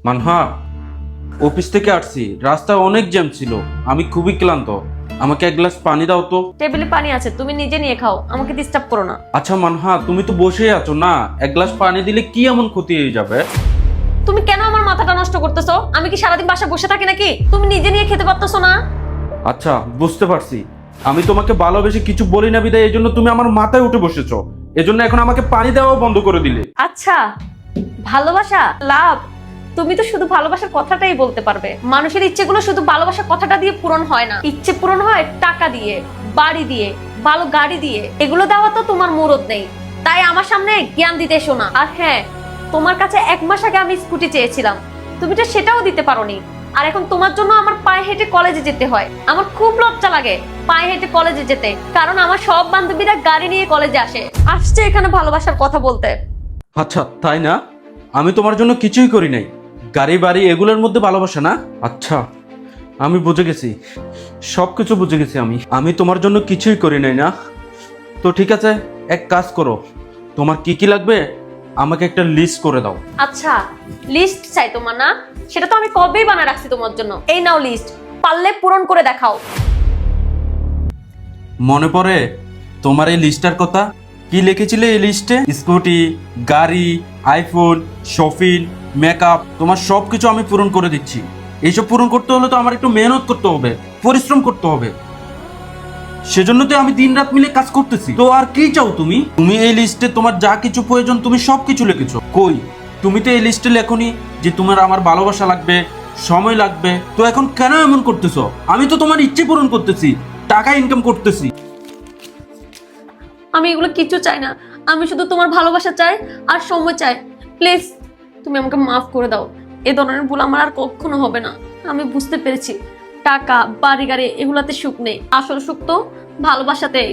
Manha, office থেকে আসছি, রাস্তায় অনেক জ্যাম ছিল, আমি খুবই ক্লান্ত। আমাকে এক গ্লাস পানি দাও তো। টেবিলে পানি আছে, তুমি নিজে নিয়ে খাও, আমাকে ডিস্টার্ব করো না। আচ্ছা মানহা, তুমি তো বসেই আছো না, এক গ্লাস পানি দিলে কি এমন ক্ষতি হয়ে যাবে? তুমি কেন আমার মাথাটা নষ্ট করতেছো? আমি কি সারাদিন বাসায় বসে থাকি নাকি? তুমি নিজে নিয়ে খেতে পারতেছো না? আচ্ছা, বুঝতে পারছি। আমি তোমাকে ভালোবেসে কিছু বলি না বিদায় এই জন্য তুমি আমার মাথায় উঠে বসেছো, এজন্য এখন আমাকে পানি দেওয়াও বন্ধ করে দিলে। আচ্ছা, ভালোবাসা লাভ, তুমি তো শুধু ভালোবাসার কথাটাই বলতে পারবে। মানুষের ইচ্ছেগুলো শুধু ভালোবাসার কথাটা দিয়ে পূরণ হয় না, ইচ্ছে পূরণ হয় টাকা দিয়ে, বাড়ি দিয়ে, ভালো গাড়ি দিয়ে। এগুলো দেওয়া তো তোমার মুরদ নেই, তাই আমার সামনে জ্ঞান দিতে এসো না। আর হ্যাঁ, তোমার কাছে 1 মাস আগে আমি স্কুটি চেয়েছিলাম, তুমি তো সেটাও দিতে পারোনি। আর এখন তোমার জন্য আমার পায়ে হেঁটে কলেজে যেতে হয়। আমার খুব লজ্জা লাগে পায়ে হেঁটে কলেজে যেতে, কারণ আমার সব বান্ধবীরা গাড়ি নিয়ে কলেজে আসছে এখানে ভালোবাসার কথা বলতে। আচ্ছা তাই না? আমি তোমার জন্য কিছুই করি নাই, গাড়ি বাড়ি এগুলোর মধ্যে ভালোবাসা না? আচ্ছা, আমি বুঝে গেছি, সব কিছু বুঝে গেছি। আমি তোমার জন্য কিছুই করি নাই না? তো ঠিক আছে, এক কাজ করো, তোমার কি কি লাগবে আমাকে একটা লিস্ট করে দাও। আচ্ছা, লিস্ট চাই তোমার না? সেটা তো আমি কবেই বানায় রাখছি তোমার জন্য। এই নাও লিস্ট, পারলে পূরণ করে দেখাও। মনে পড়ে তোমার এই লিস্টটার কথা? কি লিখেছিলে এই লিস্টে? স্কুটি, গাড়ি, আইফোন, শপিং, মেকআপ, তোমার সব কিছু আমি পূরণ করে দিচ্ছি। এইসব পূরণ করতে হলে তো আমার একটু মেহনত করতে হবে, পরিশ্রম করতে হবে। সেজন্য তো আমি দিন রাত মিলে কাজ করতেছি। তো আর কি চাও তুমি? তুমি এই লিস্টে তোমার যা কিছু প্রয়োজন তুমি সব কিছু লিখেছো। কই, তুমি তো এই লিস্টে লেখনি যে তোমার আমার ভালোবাসা লাগবে, সময় লাগবে। তো এখন কেন এমন করতেছো? আমি তো তোমার ইচ্ছে পূরণ করতেছি, টাকা ইনকাম করতেছি। আমি এগুলো কিছু চাই না, আমি শুধু তোমার ভালোবাসা চাই আর সময় চাই। প্লিজ তুমি আমাকে মাফ করে দাও, এই ধরনের ভুল আমার আর কখনো হবে না। আমি বুঝতে পেরেছি টাকা বাড়ি গাড়ি এগুলাতে সুখ নেই, আসল সুখ তো ভালোবাসাতেই।